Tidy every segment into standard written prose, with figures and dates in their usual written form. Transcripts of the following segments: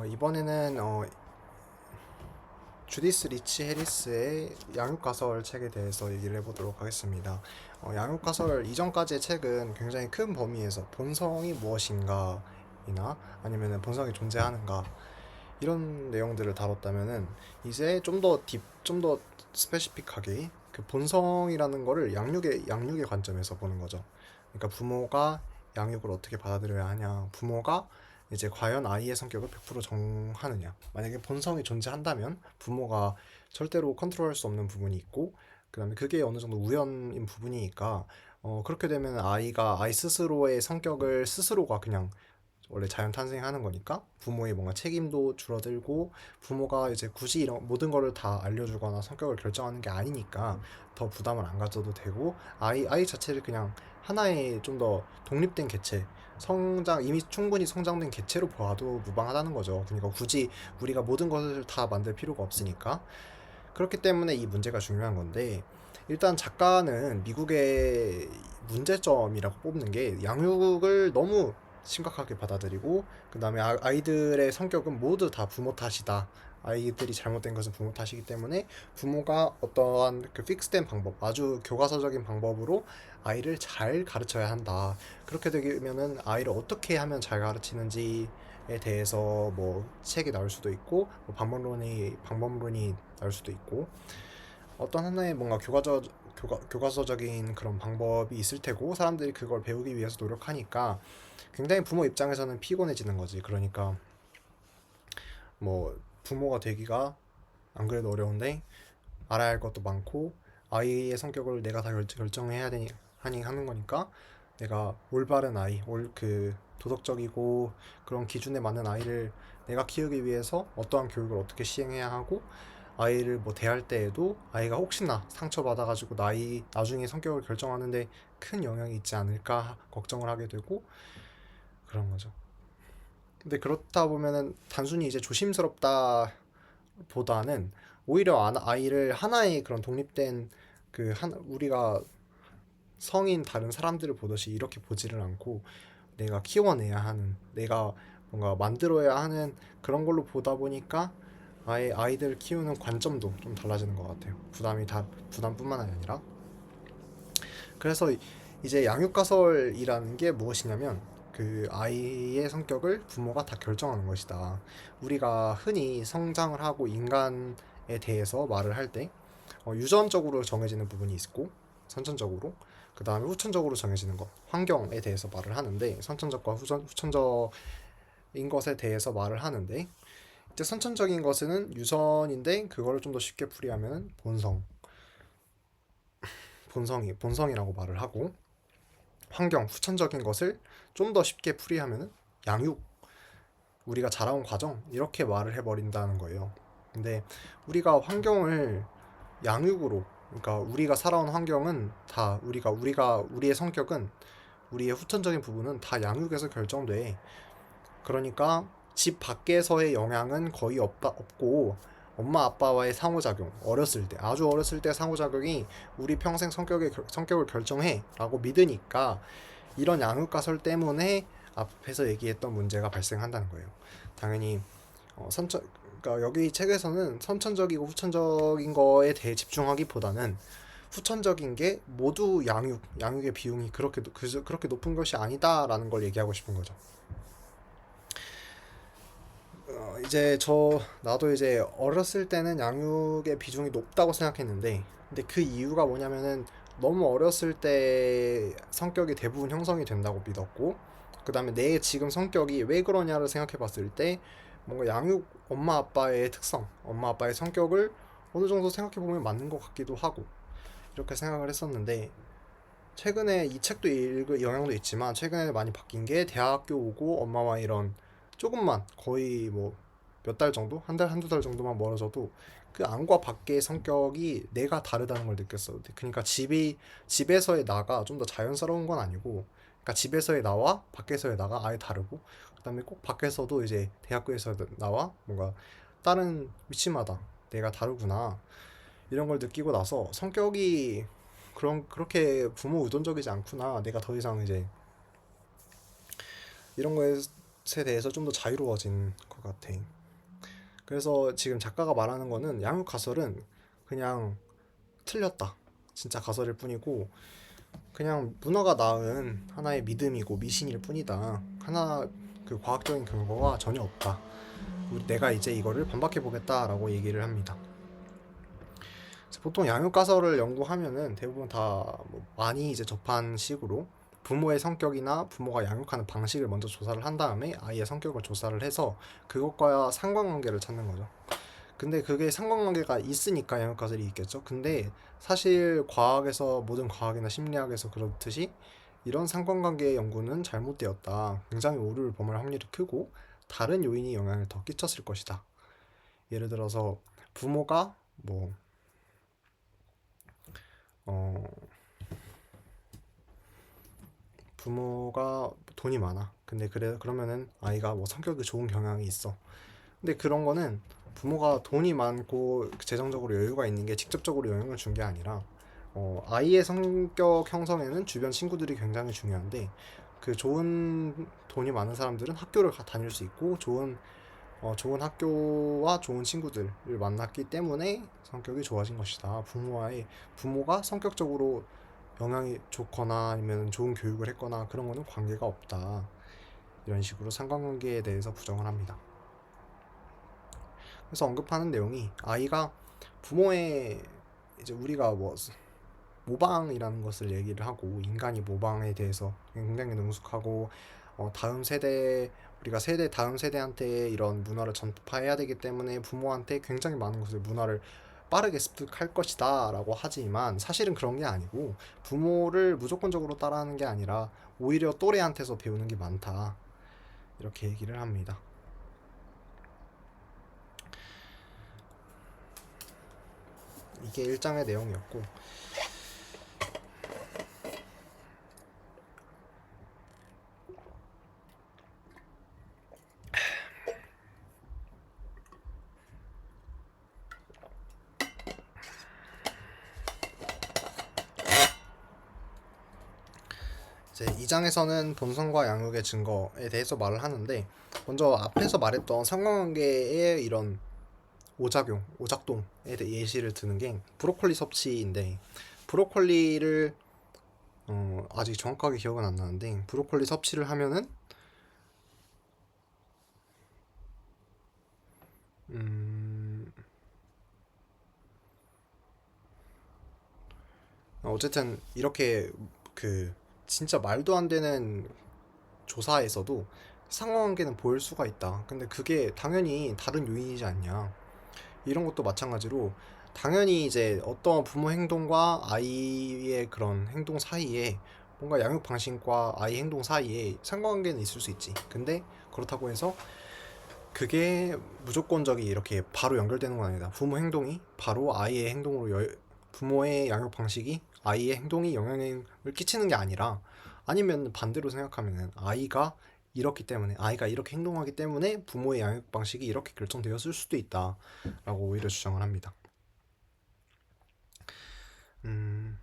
이번에는 주디스 리치 해리스의 양육가설 책에 대해서 얘기를 해보도록 하겠습니다. 양육가설 이전까지의 책은 굉장히 큰 범위에서 본성이 무엇인가이나 아니면 본성이 존재하는가 이런 내용들을 다뤘다면은 이제 좀 더 스페시픽하게 그 본성이라는 거를 양육의 관점에서 보는 거죠. 그러니까 부모가 양육을 어떻게 받아들여야 하냐, 부모가 이제 과연 아이의 성격을 100% 정하느냐. 만약에 본성이 존재한다면 부모가 절대로 컨트롤할 수 없는 부분이 있고, 그다음에 그게 어느 정도 우연인 부분이니까 그렇게 되면 아이 스스로의 성격을 스스로가 그냥 원래 자연 탄생하는 거니까 부모의 뭔가 책임도 줄어들고 부모가 이제 굳이 이런 모든 거를 다 알려주거나 성격을 결정하는 게 아니니까 더 부담을 안 가져도 되고 아이 자체를 그냥 하나의 좀 더 독립된 개체 이미 충분히 성장된 개체로 봐도 무방하다는 거죠. 그러니까 굳이 우리가 모든 것을 다 만들 필요가 없으니까 그렇기 때문에 이 문제가 중요한 건데 일단 작가는 미국의 문제점이라고 뽑는 게 양육을 너무 심각하게 받아들이고 그 다음에 아이들의 성격은 모두 다 부모 탓이다. 아이들이 잘못된 것은 부모 탓이기 때문에 부모가 어떠한 그 픽스된 방법, 아주 교과서적인 방법으로 아이를 잘 가르쳐야 한다. 그렇게 되면은 아이를 어떻게 하면 잘 가르치는지에 대해서 뭐 책이 나올 수도 있고 뭐 방법론이 나올 수도 있고 어떤 하나의 뭔가 교과서적인 그런 방법이 있을 테고 사람들이 그걸 배우기 위해서 노력하니까 굉장히 부모 입장에서는 피곤해지는 거지. 그러니까 뭐 부모가 되기가 안 그래도 어려운데 알아야 할 것도 많고 아이의 성격을 내가 다 결정해야 되니 하니 하는 거니까 내가 올바른 아이, 도덕적이고 그런 기준에 맞는 아이를 내가 키우기 위해서 어떠한 교육을 어떻게 시행해야 하고 아이를 뭐 대할 때에도 아이가 혹시나 상처받아가지고 나중에 성격을 결정하는데 큰 영향이 있지 않을까 걱정을 하게 되고 그런 거죠. 근데 그렇다 보면은 단순히 이제 조심스럽다 보다는 오히려 아이를 하나의 그런 독립된 우리가 성인 다른 사람들을 보듯이 이렇게 보지를 않고 내가 키워내야 하는 내가 뭔가 만들어야 하는 그런 걸로 보다 보니까 아이들 키우는 관점도 좀 달라지는 것 같아요. 부담뿐만 아니라 그래서 이제 양육가설이라는 게 무엇이냐면 그 아이의 성격을 부모가 다 결정하는 것이다. 우리가 흔히 성장을 하고 인간에 대해서 말을 할 때 유전적으로 정해지는 부분이 있고 선천적으로 그 다음에 후천적으로 정해지는 것 환경에 대해서 말을 하는데 선천적과 후천적인 것에 대해서 말을 하는데 이제 선천적인 것은 유전인데 그거를 좀 더 쉽게 풀이하면 본성이라고 말을 하고 환경, 후천적인 것을 좀 더 쉽게 풀이하면 양육, 우리가 자라온 과정 이렇게 말을 해버린다는 거예요. 근데 우리가 환경을 양육으로 그러니까 우리가 살아온 환경은 다 우리의 성격은 우리의 후천적인 부분은 다 양육에서 결정돼. 그러니까 집 밖에서의 영향은 거의 없고 엄마 아빠와의 상호작용 아주 어렸을 때 상호작용이 우리 평생 성격을 결정해 라고 믿으니까 이런 양육가설 때문에 앞에서 얘기했던 문제가 발생한다는 거예요. 당연히 그러니까 여기 책에서는 선천적이고 후천적인 거에 대해 집중하기보다는 후천적인 게 모두 양육의 비용이 그렇게 높은 것이 아니다라는 걸 얘기하고 싶은 거죠. 나도 이제 어렸을 때는 양육의 비중이 높다고 생각했는데, 근데 그 이유가 뭐냐면은 너무 어렸을 때 성격이 대부분 형성이 된다고 믿었고, 그 다음에 내 지금 성격이 왜 그러냐를 생각해 봤을 때, 뭔가 엄마 아빠의 성격을 어느 정도 생각해 보면 맞는 것 같기도 하고, 이렇게 생각을 했었는데, 최근에 이 책도 읽을 영향도 있지만, 최근에 많이 바뀐 게 대학교 오고 엄마와 이런 조금만 거의 뭐 몇 달 정도? 한 달, 한두 달 정도만 멀어져도 그 안과 밖의 성격이 내가 다르다는 걸 느꼈어. 그러니까 집에서의 나가 좀 더 자연스러운 건 아니고, 그러니까 집에서의 나와 밖에서의 나가 아예 다르고, 그다음에 꼭 밖에서도 이제 대학교에서 나와 뭔가 다른 위치마다 내가 다르구나. 이런 걸 느끼고 나서 성격이 그렇게 부모 의존적이지 않구나. 내가 더 이상 이제 이런 거에 대해서 좀 더 자유로워진 것 같아. 그래서 지금 작가가 말하는 거는 양육 가설은 그냥 틀렸다. 진짜 가설일 뿐이고 그냥 문화가 낳은 하나의 믿음이고 미신일 뿐이다. 하나 그 과학적인 근거가 전혀 없다. 내가 이제 이거를 반박해 보겠다라고 얘기를 합니다. 보통 양육 가설을 연구하면은 대부분 다뭐 많이 이제 접한 식으로 부모의 성격이나 부모가 양육하는 방식을 먼저 조사를 한 다음에 아이의 성격을 조사를 해서 그것과 상관관계를 찾는 거죠. 근데 그게 상관관계가 있으니까 양육 가설이 있겠죠. 근데 사실 과학에서 모든 과학이나 심리학에서 그렇듯이 이런 상관관계의 연구는 잘못되었다. 굉장히 오류를 범할 확률이 크고 다른 요인이 영향을 더 끼쳤을 것이다. 예를 들어서 부모가 뭐 어, 부모가 돈이 많아. 근데 그러면은 아이가 뭐 성격이 좋은 경향이 있어. 근데 그런 거는 부모가 돈이 많고 재정적으로 여유가 있는 게 직접적으로 영향을 준 게 아니라 아이의 성격 형성에는 주변 친구들이 굉장히 중요한데 그 좋은 돈이 많은 사람들은 학교를 다닐 수 있고 좋은 학교와 좋은 친구들을 만났기 때문에 성격이 좋아진 것이다. 부모가 성격적으로 영향이 좋거나 아니면 좋은 교육을 했거나 그런 거는 관계가 없다. 이런 식으로 상관관계에 대해서 부정을 합니다. 그래서 언급하는 내용이 아이가 부모의 이제 우리가 뭐 모방이라는 것을 얘기를 하고 인간이 모방에 대해서 굉장히 능숙하고 다음 세대 우리가 다음 세대한테 이런 문화를 전파해야 되기 때문에 부모한테 굉장히 많은 것을 문화를 빠르게 습득할 것이다 라고 하지만 사실은 그런 게 아니고 부모를 무조건적으로 따라하는 게 아니라 오히려 또래한테서 배우는 게 많다 이렇게 얘기를 합니다. 이게 1장의 내용이었고 이제 2장에서는 본성과 양육의 증거에 대해서 말을 하는데 먼저 앞에서 말했던 상관관계의 이런 오작동에 대해 예시를 드는 게 브로콜리 섭취인데 브로콜리를 아직 정확하게 기억은 안 나는데 브로콜리 섭취를 하면은 음, 어쨌든 이렇게 그 진짜 말도 안 되는 조사에서도 상관관계는 보일 수가 있다. 근데 그게 당연히 다른 요인이지 않냐. 이런 것도 마찬가지로 당연히 이제 어떤 부모 행동과 아이의 그런 행동 사이에 뭔가 양육 방식과 아이 행동 사이에 상관관계는 있을 수 있지. 근데 그렇다고 해서 그게 무조건적이 이렇게 바로 연결되는 건 아니다. 부모의 양육 방식이 아이의 행동이 영향을 끼치는 게 아니라 아니면 반대로 생각하면은 아이가 이렇게 행동하기 때문에 부모의 양육 방식이 이렇게 결정되었을 수도 있다라고 오히려 주장을 합니다. 음,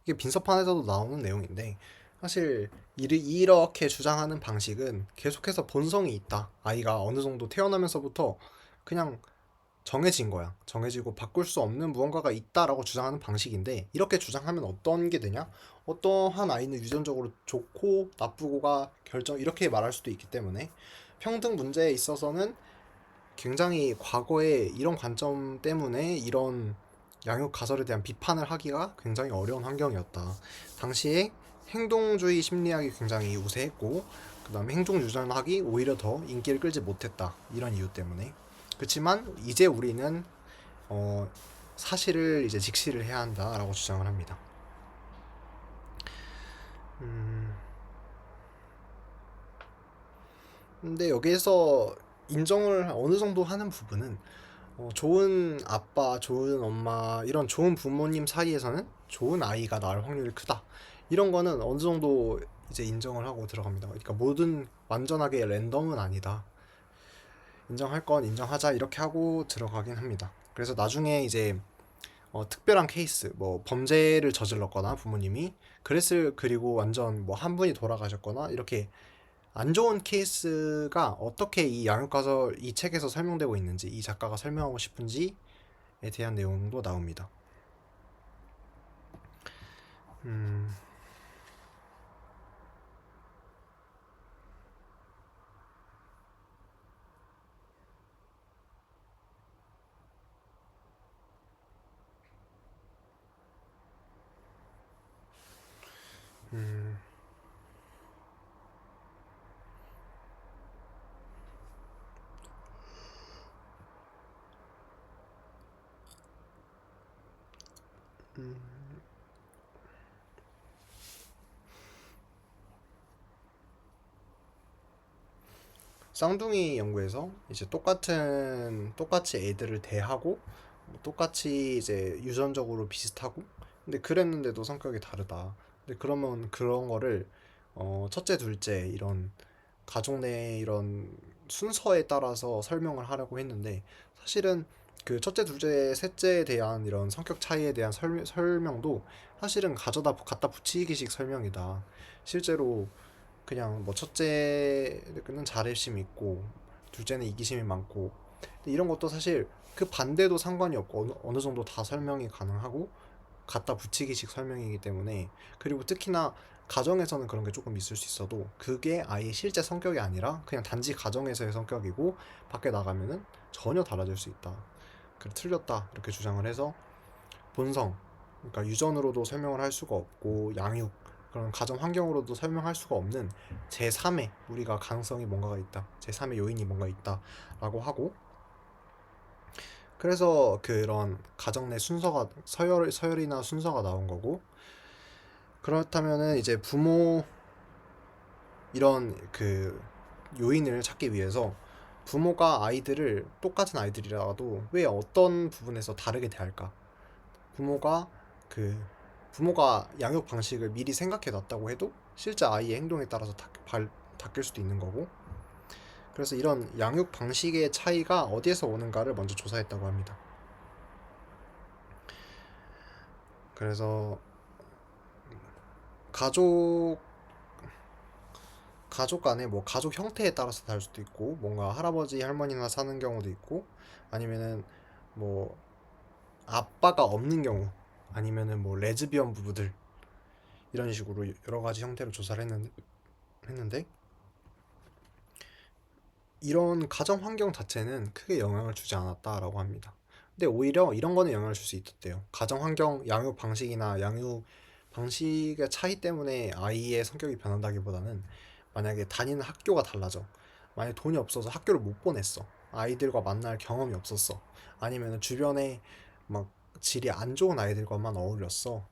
이게 빈서판에서도 나오는 내용인데 사실 이렇게 주장하는 방식은 계속해서 본성이 있다. 아이가 어느 정도 태어나면서부터 그냥 정해진 거야. 정해지고 바꿀 수 없는 무언가가 있다라고 주장하는 방식인데 이렇게 주장하면 어떤 게 되냐? 어떠한 아이는 유전적으로 좋고 나쁘고가 이렇게 말할 수도 있기 때문에 평등 문제에 있어서는 굉장히 과거에 이런 관점 때문에 이런 양육 가설에 대한 비판을 하기가 굉장히 어려운 환경이었다. 당시에 행동주의 심리학이 굉장히 우세했고 그다음에 행동 유전학이 오히려 더 인기를 끌지 못했다. 이런 이유 때문에. 그렇지만 이제 우리는 어, 사실을 이제 직시를 해야 한다라고 주장을 합니다. 근데 여기에서 인정을 어느 정도 하는 부분은 좋은 아빠, 좋은 엄마, 이런 좋은 부모님 사이에서는 좋은 아이가 나을 확률이 크다. 이런 거는 어느 정도 이제 인정을 하고 들어갑니다. 그러니까 모든 완전하게 랜덤은 아니다. 인정할 건 인정하자 이렇게 하고 들어가긴 합니다. 그래서 나중에 이제 특별한 케이스, 뭐 범죄를 저질렀거나 부모님이 그리고 완전 뭐 한 분이 돌아가셨거나 이렇게 안 좋은 케이스가 어떻게 이 양육가설 이 책에서 설명되고 있는지, 이 작가가 설명하고 싶은지에 대한 내용도 나옵니다. 음, 음, 쌍둥이 연구에서 이제 똑같이 애들을 대하고 똑같이 이제 유전적으로 비슷하고 근데 그랬는데도 성격이 다르다. 근데 그러면 그런 거를 첫째, 둘째 이런 가족 내 이런 순서에 따라서 설명을 하려고 했는데 사실은 그 첫째, 둘째, 셋째에 대한 이런 성격 차이에 대한 설명도 사실은 갖다 붙이기식 설명이다. 실제로 그냥 뭐 첫째는 자립심이 있고 둘째는 이기심이 많고 근데 이런 것도 사실 그 반대도 상관이 없고 어느 정도 다 설명이 가능하고 갖다 붙이기식 설명이기 때문에 그리고 특히나 가정에서는 그런 게 조금 있을 수 있어도 그게 아예 실제 성격이 아니라 그냥 단지 가정에서의 성격이고 밖에 나가면은 전혀 달라질 수 있다. 그래 틀렸다 이렇게 주장을 해서 본성 그러니까 유전으로도 설명을 할 수가 없고 양육 그런 가정 환경으로도 설명할 수가 없는 제3의 우리가 가능성이 뭔가가 있다. 제3의 요인이 뭔가 있다라고 하고 그래서 그런 가정 내 순서가 서열이나 순서가 나온 거고 그렇다면은 이제 부모 이런 그 요인을 찾기 위해서 부모가 아이들을 똑같은 아이들이라도 왜 어떤 부분에서 다르게 대할까? 부모가 그 부모가 양육 방식을 미리 생각해 놨다고 해도 실제 아이의 행동에 따라서 바뀔 수도 있는 거고 그래서 이런 양육 방식의 차이가 어디에서 오는가를 먼저 조사했다고 합니다. 그래서 가족 가족 간에 뭐 가족 형태에 따라서 다를 수도 있고 뭔가 할아버지 할머니나 사는 경우도 있고 아니면은 뭐 아빠가 없는 경우 아니면은 뭐 레즈비언 부부들 이런 식으로 여러 가지 형태로 조사를 했는데 이런 가정 환경 자체는 크게 영향을 주지 않았다라고 합니다. 근데 오히려 이런 거는 영향을 줄 수 있었대요. 가정 환경, 양육 방식이나 양육 방식의 차이 때문에 아이의 성격이 변한다기보다는 만약에 다니는 학교가 달라져. 만약에 돈이 없어서 학교를 못 보냈어. 아이들과 만날 경험이 없었어. 아니면 주변에 막 질이 안 좋은 아이들과만 어울렸어.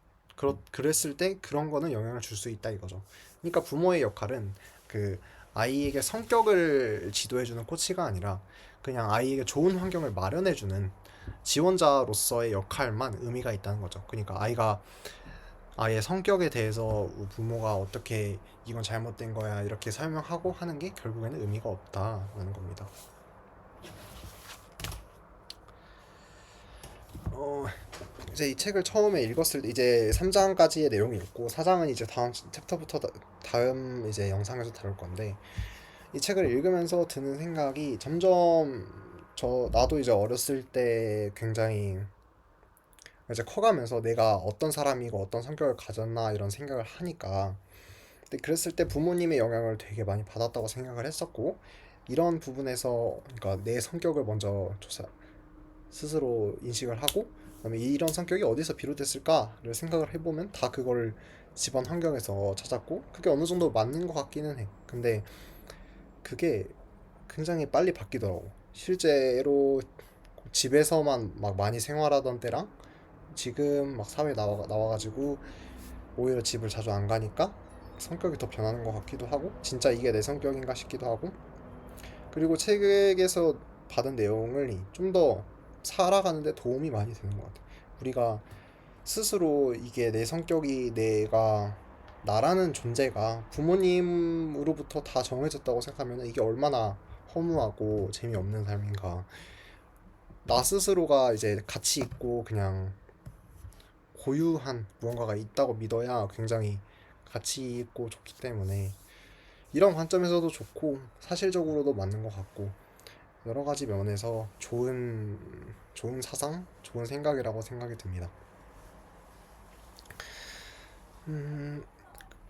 그랬을 때 그런 거는 영향을 줄 수 있다 이거죠. 그러니까 부모의 역할은 그 아이에게 성격을 지도해주는 코치가 아니라 그냥 아이에게 좋은 환경을 마련해주는 지원자로서의 역할만 의미가 있다는 거죠. 그러니까 아이의 성격에 대해서 부모가 어떻게 이건 잘못된 거야 이렇게 설명하고 하는 게 결국에는 의미가 없다라는 겁니다. 어, 이제 이 책을 처음에 읽었을 때 이제 3장까지의 내용이 있고 4장은 이제 다음 챕터부터 다음 이제 영상에서 다룰 건데 이 책을 읽으면서 드는 생각이 점점 나도 이제 어렸을 때 굉장히 이제 커가면서 내가 어떤 사람이고 어떤 성격을 가졌나 이런 생각을 하니까 근데 그랬을 때 부모님의 영향을 되게 많이 받았다고 생각을 했었고 이런 부분에서 그러니까 내 성격을 먼저 스스로 인식을 하고 그다음에 이런 성격이 어디서 비롯됐을까를 생각을 해보면 다 그걸 집안 환경에서 찾았고 그게 어느 정도 맞는 것 같기는 해. 근데 그게 굉장히 빨리 바뀌더라고. 실제로 집에서만 막 많이 생활하던 때랑 지금 막 사회 나와가지고 오히려 집을 자주 안 가니까 성격이 더 변하는 것 같기도 하고 진짜 이게 내 성격인가 싶기도 하고 그리고 책에서 받은 내용을 좀 더 살아가는데 도움이 많이 되는 것 같아. 우리가 스스로 이게 내 성격이 내가 나라는 존재가 부모님으로부터 다 정해졌다고 생각하면 이게 얼마나 허무하고 재미없는 삶인가. 나 스스로가 이제 가치 있고 그냥 고유한 무언가가 있다고 믿어야 굉장히 가치 있고 좋기 때문에 이런 관점에서도 좋고 사실적으로도 맞는 것 같고 여러 가지 면에서 좋은 사상, 좋은 생각이라고 생각이 듭니다. 음,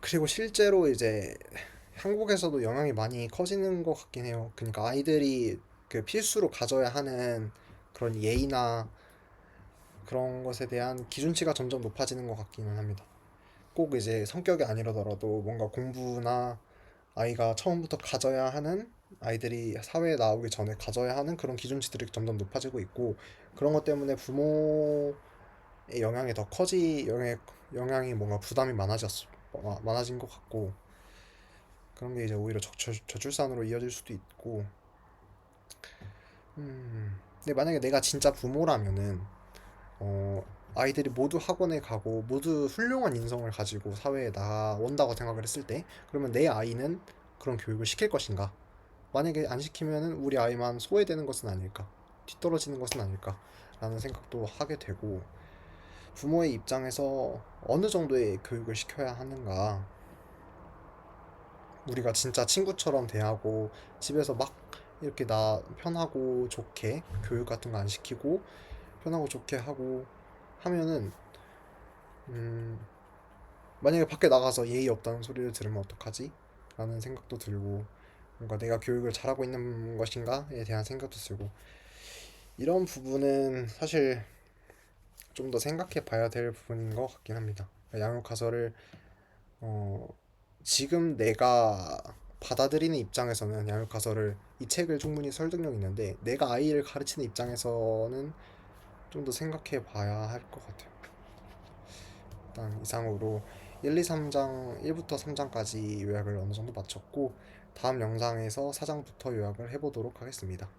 그리고 실제로 이제 한국에서도 영향이 많이 커지는 것 같긴 해요. 그러니까 아이들이 그 필수로 가져야 하는 그런 예의나 그런 것에 대한 기준치가 점점 높아지는 것 같기는 합니다. 꼭 이제 성격이 아니라더라도 뭔가 공부나 아이가 처음부터 가져야 하는 아이들이 사회에 나오기 전에 가져야 하는 그런 기준치들이 점점 높아지고 있고 그런 것 때문에 부모의 영향이 더 영향이 뭔가 부담이 많아진 것 같고 그런 게 이제 오히려 저출산으로 이어질 수도 있고 근데 만약에 내가 진짜 부모라면은 어, 아이들이 모두 학원에 가고 모두 훌륭한 인성을 가지고 사회에 나온다고 생각을 했을 때 그러면 내 아이는 그런 교육을 시킬 것인가? 만약에 안 시키면은 우리 아이만 소외되는 것은 아닐까? 뒤떨어지는 것은 아닐까? 라는 생각도 하게 되고 부모의 입장에서 어느 정도의 교육을 시켜야 하는가? 우리가 진짜 친구처럼 대하고 집에서 막 이렇게 나 편하고 좋게 교육 같은 거 안 시키고 편하고 좋게 하고 하면은 음, 만약에 밖에 나가서 예의 없다는 소리를 들으면 어떡하지? 라는 생각도 들고 뭔가 내가 교육을 잘하고 있는 것인가에 대한 생각도 들고 이런 부분은 사실 좀 더 생각해 봐야 될 부분인 것 같긴 합니다. 양육 가설을 어, 지금 내가 받아들이는 입장에서는 양육 가설을 이 책을 충분히 설득력 있는데 내가 아이를 가르치는 입장에서는 좀 더 생각해 봐야 할 것 같아요. 일단 이상으로 1, 2, 3장 1부터 3장까지 요약을 어느 정도 마쳤고 다음 영상에서 4장부터 요약을 해보도록 하겠습니다.